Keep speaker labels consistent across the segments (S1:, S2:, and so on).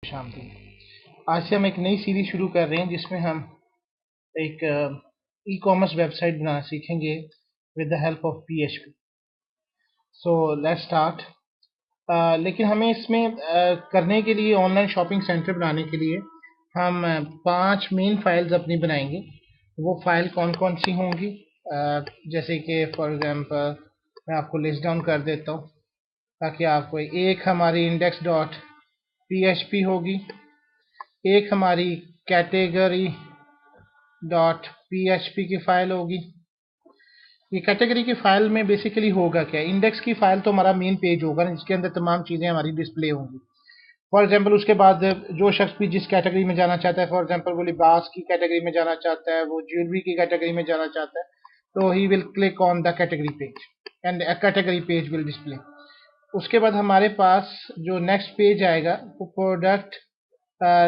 S1: शामदीद। आज से हम एक नई सीरीज शुरू कर रहे हैं जिसमें हम एक ई कॉमर्स वेबसाइट बनाना सीखेंगे with the help of PHP। So let's start. लेकिन हमें इसमें करने के लिए, ऑनलाइन शॉपिंग सेंटर बनाने के लिए हम 5 मेन फाइल्स अपनी बनाएंगे। वो फाइल कौन कौन सी होंगी, जैसे कि फॉर एग्जांपल मैं आपको लिस्ट डाउन कर देता हूँ ताकि आपको, एक हमारी इंडेक्स डॉट PHP होगी, एक हमारी कैटेगरी डॉट PHP की फाइल होगी। ये कैटेगरी की फाइल में बेसिकली होगा क्या, इंडेक्स की फाइल तो हमारा मेन पेज होगा ना, जिसके अंदर तमाम चीज़ें हमारी डिस्प्ले होंगी। फॉर एग्जांपल उसके बाद जो शख्स भी जिस कैटेगरी में जाना चाहता है, फॉर एग्जांपल वो लिबास की कैटेगरी में जाना चाहता है, वो ज्वेलरी की कैटेगरी में जाना चाहता है, तो he will click on the category page and a category page will display. उसके बाद हमारे पास जो नेक्स्ट पेज आएगा वो प्रोडक्ट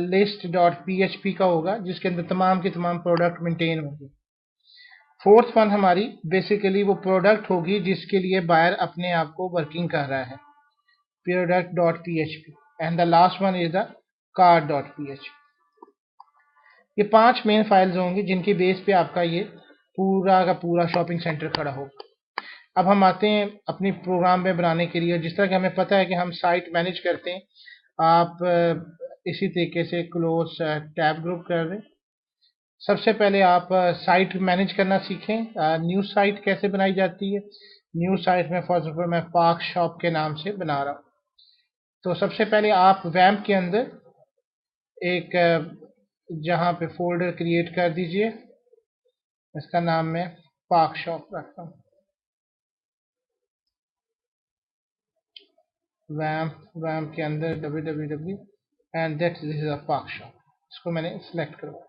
S1: लिस्ट डॉट PHP का होगा, जिसके अंदर तमाम के तमाम प्रोडक्ट मेंटेन होंगे। फोर्थ वन हमारी बेसिकली वो प्रोडक्ट होगी जिसके लिए बायर अपने आप को वर्किंग कर रहा है, product dot PHP। And the last one is the card dot PHP। ये 5 मेन फाइल्स होंगी जिनके बेस पे आपका ये पूरा का पूरा शॉपिंग सेंटर खड़ा होगा। अब हम आते हैं अपनी प्रोग्राम में बनाने के लिए। जिस तरह कि हमें पता है कि हम साइट मैनेज करते हैं, आप इसी तरीके से क्लोज टैब ग्रुप कर दें। सबसे पहले आप साइट मैनेज करना सीखें। न्यू साइट कैसे बनाई जाती है। न्यू साइट में फॉर एग्जाम्पल मैं पार्क शॉप के नाम से बना रहा हूँ। तो सबसे पहले आप वैम्प के अंदर एक जहाँ पे फोल्डर क्रिएट कर दीजिए, इसका नाम मैं पार्क शॉप रखता हूँ। वैम्प के अंदर www and this is a park shop. इसको मैंने सिलेक्ट करवाया।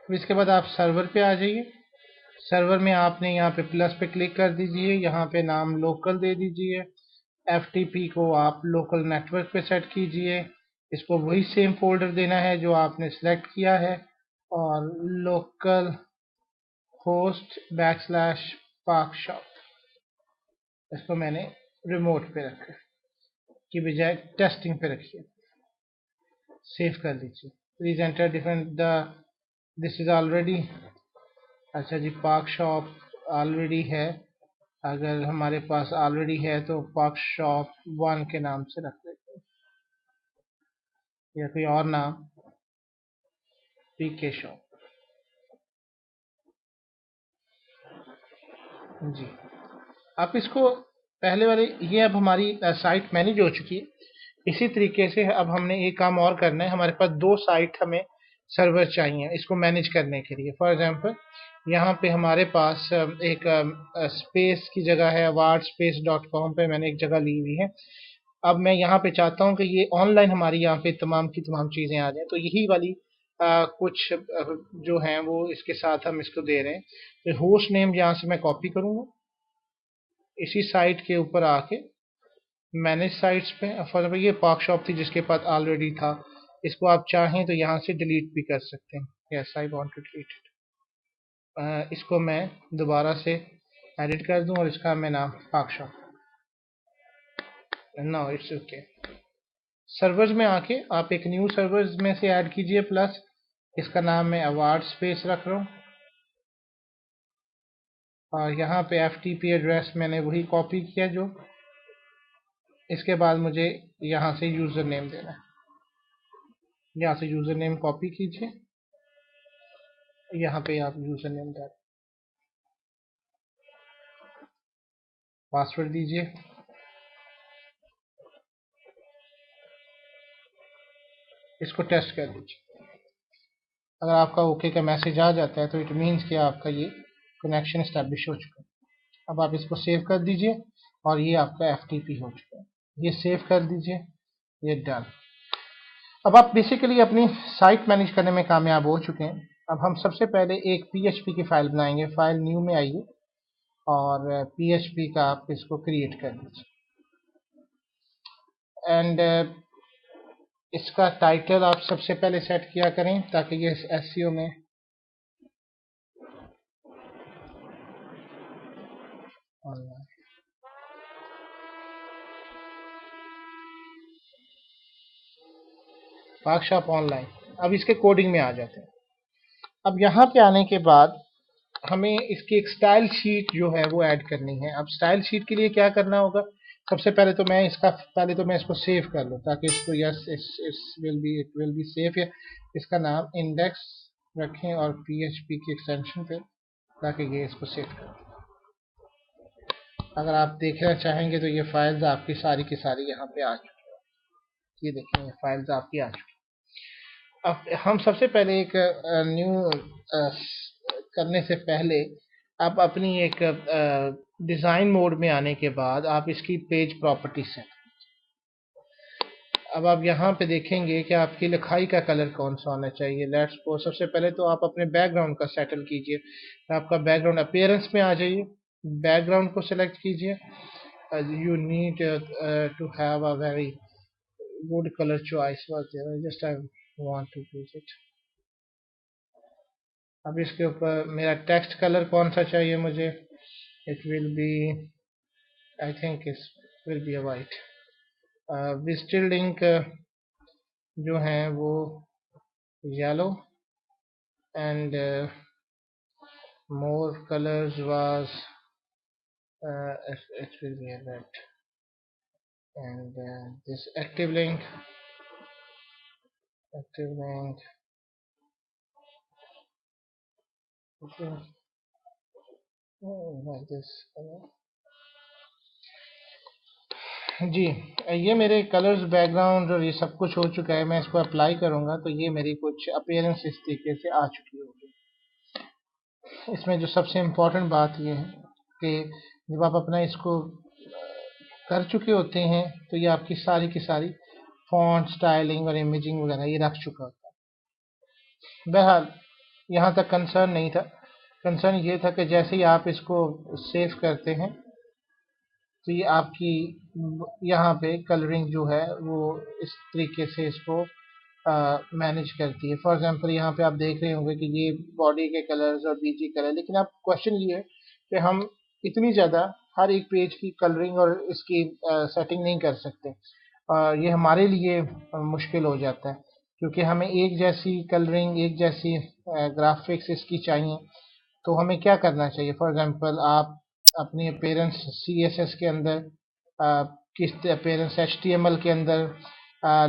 S1: इसके बाद आप सर्वर पे आ जाइए। सर्वर में आपने यहाँ पे प्लस पे क्लिक कर दीजिए, यहाँ पे नाम लोकल दे दीजिए, FTP को आप लोकल नेटवर्क पे सेट कीजिए। इसको वही सेम फोल्डर देना है जो आपने सेलेक्ट किया है, और लोकल होस्ट \पार्क शॉप, इसको मैंने रिमोट पे रखा की बजाय टेस्टिंग पे रखिए। सेव कर लीजिए। Please enter different the this is already. अच्छा जी, पार्क शॉप ऑलरेडी है। अगर हमारे पास ऑलरेडी है तो पार्क शॉप 1 के नाम से रख देते हैं, या कोई और नाम, PK शॉप जी। आप इसको पहले वाले, ये अब हमारी साइट मैनेज हो चुकी है। इसी तरीके से अब हमने एक काम और करना है। हमारे पास 2 साइट हमें सर्वर चाहिए इसको मैनेज करने के लिए। फॉर एग्जांपल यहाँ पे हमारे पास एक स्पेस की जगह है, awardspace.com पे मैंने एक जगह ली हुई है। अब मैं यहाँ पे चाहता हूँ कि ये ऑनलाइन हमारी यहाँ पे तमाम की तमाम चीज़ें आ जाएं, तो यही वाली कुछ जो हैं वो इसके साथ हम इसको दे रहे हैं। तो होस्ट नेम यहाँ से मैं कॉपी करूँगा, इसी साइट के ऊपर आके मैनेज साइट्स पे, फॉर एग्जाम्पल ये पार्क शॉप थी जिसके पास ऑलरेडी था, इसको आप चाहें तो यहाँ से डिलीट भी कर सकते हैं। Yes, I want to delete it. इसको मैं दोबारा से एडिट कर दूं और इसका मैं नाम park shop, no it's okay. Servers में आके आप एक न्यू सर्वर्स में से ऐड कीजिए प्लस, इसका नाम मैं अवार्ड स्पेस रख रहा हूँ, और यहाँ पे FTP एड्रेस मैंने वही कॉपी किया जो। इसके बाद मुझे यहाँ से यूज़र नेम देना है, यहाँ से यूज़र नेम कॉपी कीजिए, यहाँ पे आप यूज़र नेम डाल, पासवर्ड दीजिए। इसको टेस्ट कर लीजिए। अगर आपका ओके का मैसेज आ जाता है तो इट मीन्स कि आपका ये कनेक्शन इस्टेब्लिश हो चुका है। अब आप इसको सेव कर दीजिए और ये आपका FTP हो चुका है। ये सेव कर दीजिए, ये डन। अब आप बेसिकली अपनी साइट मैनेज करने में कामयाब हो चुके हैं। अब हम सबसे पहले एक PHP की फाइल बनाएंगे। फाइल न्यू में आइए, और PHP का आप इसको क्रिएट कर दीजिए। एंड इसका टाइटल आप सबसे पहले सेट किया करें ताकि ये SEO में ऑनलाइन वर्कशॉप ऑनलाइन। अब इसके कोडिंग में आ जाते हैं। अब यहाँ पे आने के बाद हमें इसकी एक स्टाइल शीट जो है वो ऐड करनी है। अब स्टाइल शीट के लिए क्या करना होगा, सबसे पहले तो मैं इसको सेव कर लूँ ताकि इसको yes it will be safe है। इसका नाम इंडेक्स रखें और PHP की एक्सटेंशन पे, ताकि ये इसको सेव कर। अगर आप देखना चाहेंगे तो ये फाइल्स आपकी सारी की सारी यहाँ पे आ चुकी है। ये देखें, ये फाइल्स आपकी आ चुकी है। अब हम सबसे पहले एक न्यू करने से पहले आप अपनी एक डिज़ाइन मोड में आने के बाद आप इसकी पेज प्रॉपर्टी सेट। अब आप यहाँ पे देखेंगे कि आपकी लिखाई का कलर कौन सा होना चाहिए। लेट्स सपोज सबसे पहले तो आप अपने बैकग्राउंड का सेटल कीजिए। आपका बैकग्राउंड अपीयरेंस में आ जाइए, बैकग्राउंड को सिलेक्ट कीजिए। You need to have a very good colour choice was there, just I want to use it. अब इसके ऊपर मेरा टेक्स्ट कलर कौन सा चाहिए मुझे, it will be, I think it will be a white. विजिटल लिंक जो है वो yellow, and more colors was it will be a red, and this active link okay, like this color। जी, ये मेरे कलर्स बैकग्राउंड और ये सब कुछ हो चुका है। मैं इसको अप्लाई करूंगा तो ये मेरी कुछ अपीयरेंस इस तरीके से आ चुकी होगी। इसमें जो सबसे इम्पोर्टेंट बात ये है कि जब आप अपना इसको कर चुके होते हैं तो ये आपकी सारी की सारी फॉन्ट स्टाइलिंग और इमेजिंग वगैरह ये रख चुका होता है। बहरहाल यहाँ तक कंसर्न नहीं था। कंसर्न ये था कि जैसे ही आप इसको सेव करते हैं तो ये आपकी यहाँ पे कलरिंग जो है वो इस तरीके से इसको मैनेज करती है। फॉर एग्जांपल यहाँ पे आप देख रहे होंगे कि ये बॉडी के कलर्स और बीजी कलर, लेकिन आप क्वेश्चन ये है कि हम इतनी ज़्यादा हर एक पेज की कलरिंग और इसकी सेटिंग नहीं कर सकते। ये हमारे लिए मुश्किल हो जाता है क्योंकि हमें एक जैसी कलरिंग, एक जैसी ग्राफिक्स इसकी चाहिए। तो हमें क्या करना चाहिए, फॉर एग्जांपल आप अपनी अपीयरेंस CSS के अंदर, किस अपीयरेंस HTML के अंदर,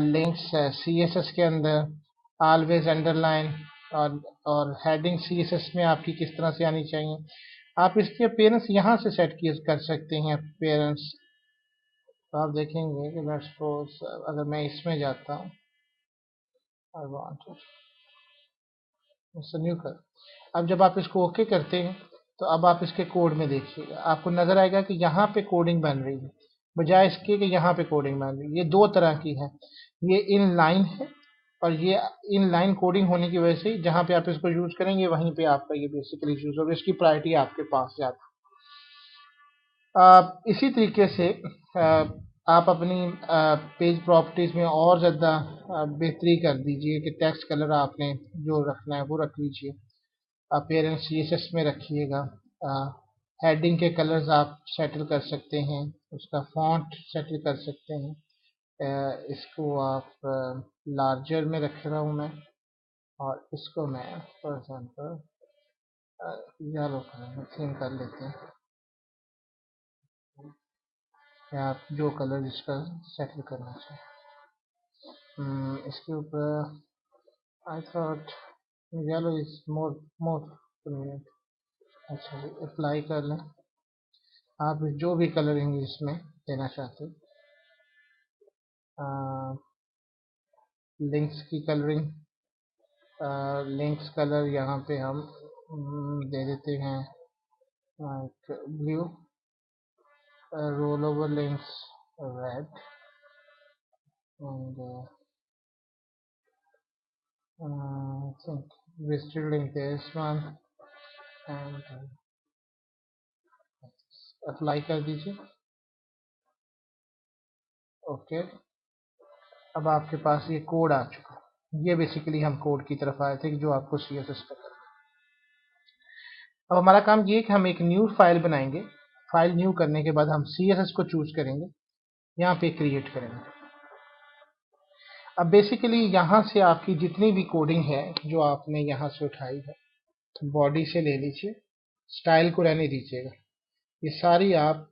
S1: लिंक्स CSS के अंदर, ऑलवेज अंडरलाइन और हेडिंग CSS में आपकी किस तरह से आनी चाहिए, आप इसकी अपीयरेंस यहाँ से सेट कर सकते हैं अपीयरेंस। तो आप देखेंगे कि लेट्स सपोज अगर मैं इसमें जाता हूँ, आई वांट न्यू कर। अब जब आप इसको ओके करते हैं तो अब आप इसके कोड में देखिएगा, आपको नजर आएगा कि यहाँ पे कोडिंग बन रही है बजाय इसके कि यहाँ पे कोडिंग बन रही है। ये दो तरह की है, ये इन लाइन है और ये इन लाइन कोडिंग होने की वजह से जहाँ पे आप इसको यूज करेंगे वहीं पे आपका ये बेसिकली यूज होगा, इसकी प्रायोरिटी आपके पास जाता है। इसी तरीके से आप अपनी पेज प्रॉपर्टीज में और ज़्यादा बेहतरी कर दीजिए कि टेक्स्ट कलर आपने जो रखना है वो रख लीजिए, अपीयरेंस CSS में रखिएगा, हेडिंग के कलर्स आप सेटल कर सकते हैं, उसका फॉन्ट सेटल कर सकते हैं। इसको आप लार्जर में रख रहा हूँ मैं, और इसको मैं फॉर एग्जांपल येलो कलर में थीम कर लेते हैं, या आप जो कलर इसका सेटल करना चाहिए। इसके ऊपर I thought yellow is more more convenient. अच्छा जी, अप्लाई कर लें। आप जो भी कलरिंग इसमें देना चाहते हैं, लिंक्स की कलरिंग, लिंक्स कलर यहाँ पे हम दे देते हैं blue, roll over links red, and I think visited link this one, and apply कर दीजिए। ओके, अब आपके पास ये कोड आ चुका है। ये बेसिकली हम कोड की तरफ आए थे जो आपको CSS का। अब हमारा काम ये है कि हम एक न्यू फाइल बनाएंगे। फाइल न्यू करने के बाद हम CSS को चूज करेंगे, यहाँ पे क्रिएट करेंगे। अब बेसिकली यहाँ से आपकी जितनी भी कोडिंग है जो आपने यहाँ से उठाई है, बॉडी से ले लीजिए, स्टाइल को रहने दीजिएगा, ये सारी आप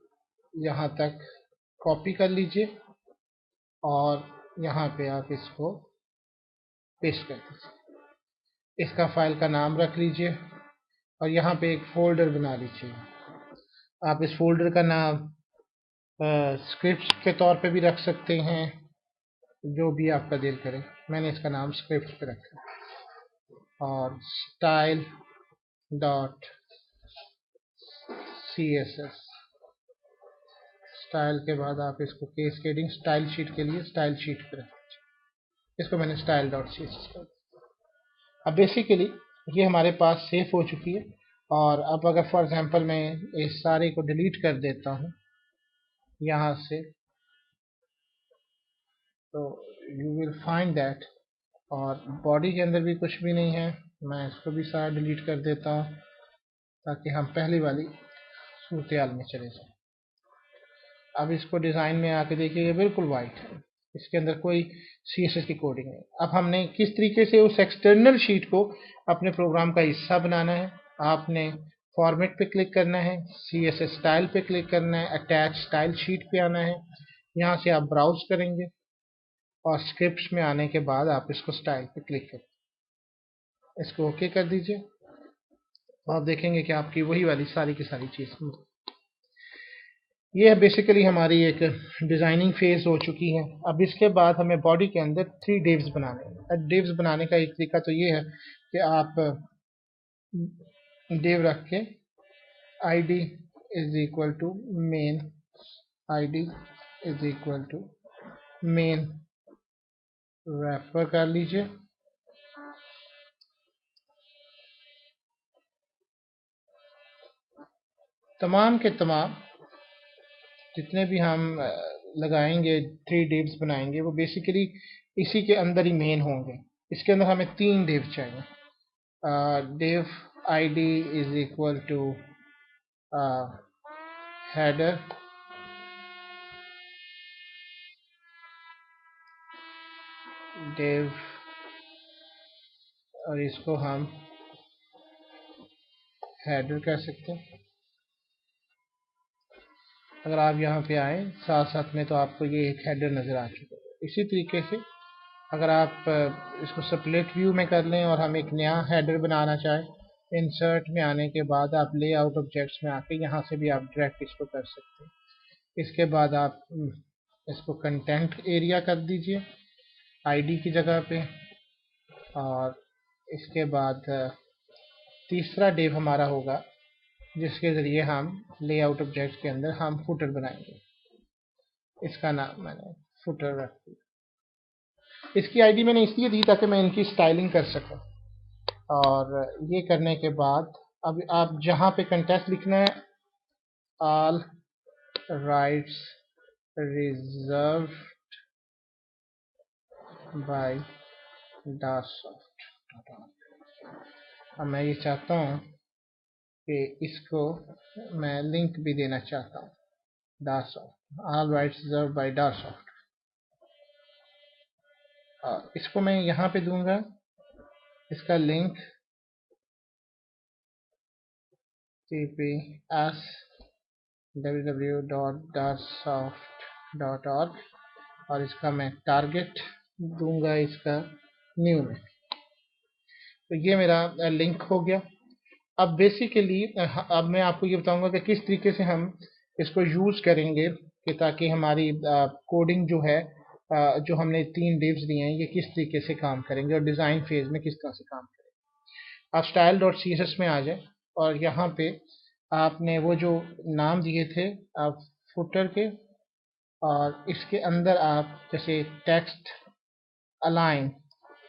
S1: यहाँ तक कॉपी कर लीजिए और यहाँ पे आप इसको पेस्ट कर दीजिए। इसका फाइल का नाम रख लीजिए और यहाँ पे एक फोल्डर बना लीजिए। आप इस फोल्डर का नाम स्क्रिप्ट के तौर पे भी रख सकते हैं, जो भी आपका दिल करे। मैंने इसका नाम स्क्रिप्ट पे रखा और स्टाइल डॉट CSS। स्टाइल के बाद आप इसको कैस्केडिंग स्टाइल शीट के लिए स्टाइल शीट पे रख दीजिए। इसको मैंने स्टाइल डॉट CSS कर दिया। अब बेसिकली ये हमारे पास सेव हो चुकी है। और अब अगर फॉर एग्जांपल मैं इस सारे को डिलीट कर देता हूँ यहाँ से, तो यू विल फाइंड दैट, और बॉडी के अंदर भी कुछ भी नहीं है। मैं इसको भी सारा डिलीट कर देता हूँ ताकि हम पहली वाली सूरत में चले जाएं। अब इसको डिज़ाइन में आके देखिए, ये बिल्कुल वाइट है, इसके अंदर कोई CSS की कोडिंग नहीं। अब हमने किस तरीके से उस एक्सटर्नल शीट को अपने प्रोग्राम का हिस्सा बनाना है, आपने फॉर्मेट पे क्लिक करना है, CSS स्टाइल पे क्लिक करना है, अटैच स्टाइल शीट पे आना है, यहाँ से आप ब्राउज करेंगे और स्क्रिप्ट्स में आने के बाद आप इसको स्टाइल पे क्लिक करें, इसको ओके कर दीजिए। आप देखेंगे कि आपकी वही वाली सारी की सारी चीज़। ये बेसिकली हमारी एक डिज़ाइनिंग फेज हो चुकी है। अब इसके बाद हमें बॉडी के अंदर 3 डिव्स बनाने हैं। डिव्स बनाने का एक तरीका तो ये है कि आप डिव रख के id is equal to main, id is equal to main wrapper कर लीजिए। तमाम के तमाम जितने भी हम लगाएंगे 3 डिव्स बनाएंगे, वो बेसिकली इसी के अंदर ही मेन होंगे। इसके अंदर हमें 3 डिव चाहिए। div id is equal to header, div, और इसको हम header कह सकते हैं। अगर आप यहाँ पे आए साथ साथ में, तो आपको ये एक हेडर नज़र आ चुका है। इसी तरीके से अगर आप इसको स्प्लिट व्यू में कर लें और हम एक नया हेडर बनाना चाहें, इंसर्ट में आने के बाद आप लेआउट ऑब्जेक्ट्स में आके यहाँ से भी आप डायरेक्ट इसको कर सकते हैं। इसके बाद आप इसको कंटेंट एरिया कर दीजिए ID की जगह पे, और इसके बाद तीसरा डिव हमारा होगा जिसके ज़रिए हम लेआउट ऑब्जेक्ट के अंदर हम फुटर बनाएंगे। इसका नाम मैंने फुटर रख दिया। इसकी ID मैंने इसलिए दी ताकि मैं इनकी स्टाइलिंग कर सकूं। और ये करने के बाद अब आप जहाँ पे कंटेस्ट लिखना है, ऑल राइट्स रिजर्व्ड बाय डार्सॉफ्ट। अब मैं ये चाहता हूँ कि इसको मैं लिंक भी देना चाहता हूँ, डार्सॉफ्ट, ऑल राइट्स रिजर्व्ड बाय डार्सॉफ्ट। इसको मैं यहाँ पे दूंगा, इसका लिंक TPS www.darsoft.org, और इसका मैं टारगेट दूंगा इसका न्यू में। तो ये मेरा लिंक हो गया। अब बेसिकली अब मैं आपको ये बताऊंगा कि किस तरीके से हम इसको यूज़ करेंगे कि ताकि हमारी कोडिंग जो है, जो हमने 3 डिव्स दिए हैं, ये किस तरीके से काम करेंगे और डिज़ाइन फेज में किस तरह से काम करेंगे। आप स्टाइल डॉट CSS में आ जाए और यहाँ पे आपने वो जो नाम दिए थे आप फुटर के, और इसके अंदर आप जैसे टेक्स्ट अलाइन,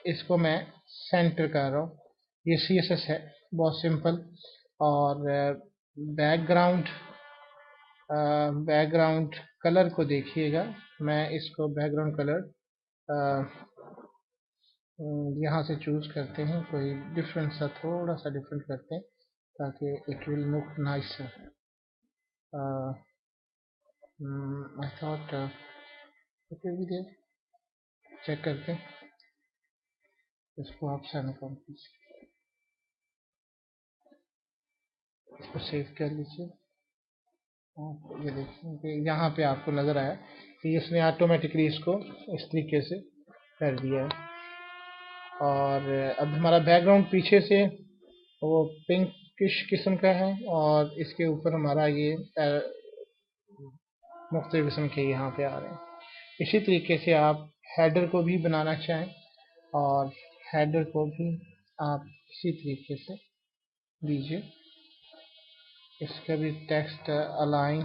S1: इसको मैं सेंटर कर रहा हूँ। ये CSS है, बहुत सिंपल। और बैकग्राउंड बैकग्राउंड कलर को देखिएगा, मैं इसको बैकग्राउंड कलर यहाँ से चूज करते हैं, कोई डिफरेंट सा, थोड़ा सा डिफरेंट करते हैं ताकि it will look nicer. I thought okay भी दे, चेक करते हैं इसको, आप सेंड कर दीजिए, इसको सेव कर लीजिए। ये देखिए यहाँ पे आपको नज़र आया कि इसने ऑटोमेटिकली इसको इस तरीके से कर दिया है। और अब हमारा बैकग्राउंड पीछे से वो पिंकिश किस्म का है और इसके ऊपर हमारा ये मुख्तलिफ किस्म के यहाँ पे आ रहे हैं। इसी तरीके से आप हेडर को भी बनाना चाहें और हेडर को भी आप इसी तरीके से दीजिए। इसका भी टेक्स्ट अलाइन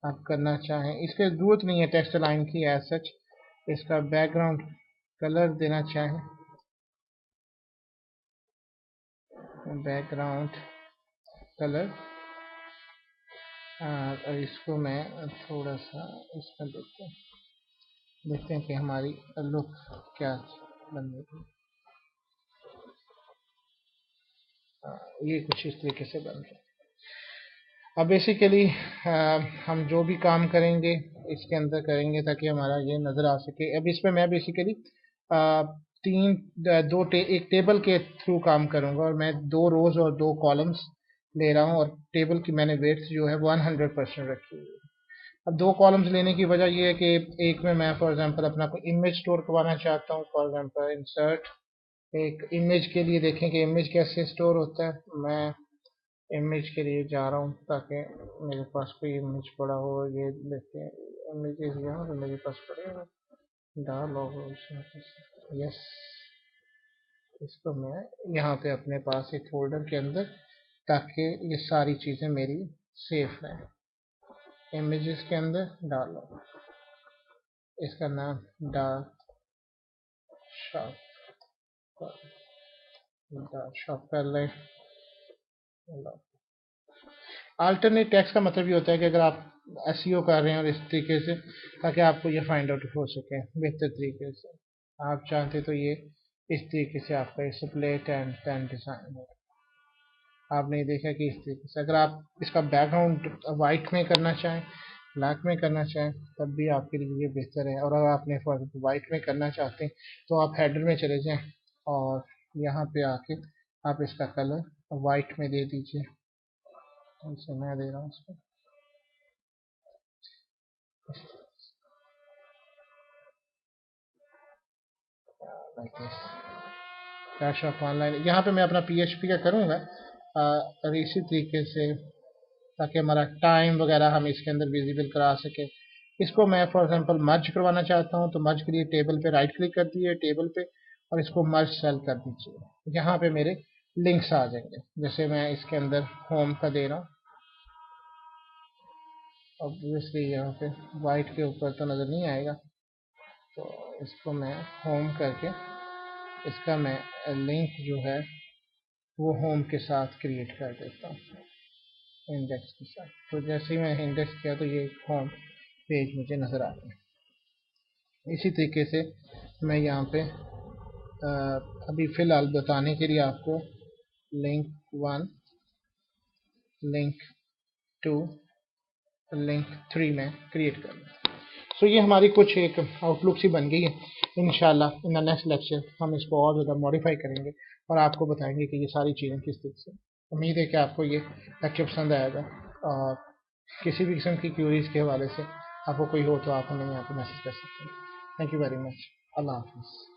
S1: आप करना चाहें, इसकी ज़रूरत नहीं है टेक्स्ट अलाइन की एज सच। इसका बैकग्राउंड कलर देना चाहें, बैकग्राउंड कलर, और इसको मैं थोड़ा सा इसमें देखते हैं कि हमारी लुक क्या बनेगी। ये कुछ इस तरीके से बन रहा है। अब बेसिकली हम जो भी काम करेंगे इसके अंदर करेंगे ताकि हमारा ये नज़र आ सके। अब इसमें मैं बेसिकली एक टेबल के थ्रू काम करूंगा और मैं 2 रोज और 2 कॉलम्स ले रहा हूं और टेबल की मैंने वेट्स जो है 100% रखी हुई है। अब 2 कॉलम्स लेने की वजह यह है कि एक में मैं फॉर एग्जांपल अपना कोई इमेज स्टोर करवाना चाहता हूं। फॉर एग्जांपल इंसर्ट, एक इमेज के लिए देखें कि इमेज कैसे स्टोर होता है। मैं इमेज के लिए जा रहा हूँ ताकि मेरे पास कोई इमेज पड़ा हो, ये लेते हैं इमेजेस यहाँ पे मेरे पास पड़े हैं, डाल होगा उसमें। यस, इसको मैं यहाँ पे अपने पास एक फोल्डर के अंदर, ताकि ये सारी चीज़ें मेरी सेफ रहें। इमेजेस के अंदर डालो, इसका नाम डार्क शॉप कर लें। अल्टरनेट टेक्स्ट का मतलब ये होता है कि अगर आप एसईओ कर रहे हैं और इस तरीके से, ताकि आपको ये फाइंड आउट हो सके बेहतर तरीके से, आप चाहते तो ये इस तरीके से आपका स्प्लिट एंड पेन डिज़ाइन है। आपने देखा कि इस तरीके से अगर आप इसका बैकग्राउंड वाइट में करना चाहें, ब्लैक में करना चाहें, तब भी आपके लिए ये बेहतर है। और अगर आपने वाइट में करना चाहते हैं तो आप हेडर में चले जाएं और यहाँ पे आके आप इसका कलर वाइट में दे दीजिए। जैसे मैं दे रहा हूँ इसको, कैश ऑफ ऑनलाइन, यहाँ पे मैं अपना PHP का करूँगा और इसी तरीके से, ताकि हमारा टाइम वगैरह हम इसके अंदर विजिबल करा सके। इसको मैं फॉर एग्जांपल मर्ज करवाना चाहता हूँ तो मर्ज के लिए टेबल पे राइट क्लिक कर दिए, टेबल पे, और इसको मर्ज सेल कर दीजिए। यहाँ पे मेरे लिंक्स आ जाएंगे। जैसे मैं इसके अंदर होम का दे रहा हूँ, ऑब्वियसली यहाँ पे वाइट के ऊपर तो नज़र नहीं आएगा, तो इसको मैं होम करके इसका मैं लिंक जो है वो होम के साथ क्रिएट कर देता हूँ, इंडेक्स के साथ। तो जैसे ही मैंने इंडेक्स किया तो ये होम पेज मुझे नज़र आ गया। इसी तरीके से मैं यहाँ पे अभी फ़िलहाल बताने के लिए आपको लिंक 1, लिंक 2, लिंक 3 में क्रिएट करना। सो ये हमारी कुछ एक आउटलुक सी बन गई है। इंशाल्लाह इन द नेक्स्ट लेक्चर हम इसको और ज़्यादा मॉडिफाई करेंगे और आपको बताएंगे कि ये सारी चीज़ें किस तरीके से। उम्मीद है कि आपको ये लेक्चर पसंद आएगा और किसी भी किस्म की क्यूरीज के हवाले से आपको कोई हो तो आप हमें यहाँ पे मैसेज कर सकते हैं। Thank you very much. अल्लाह हाफिज़।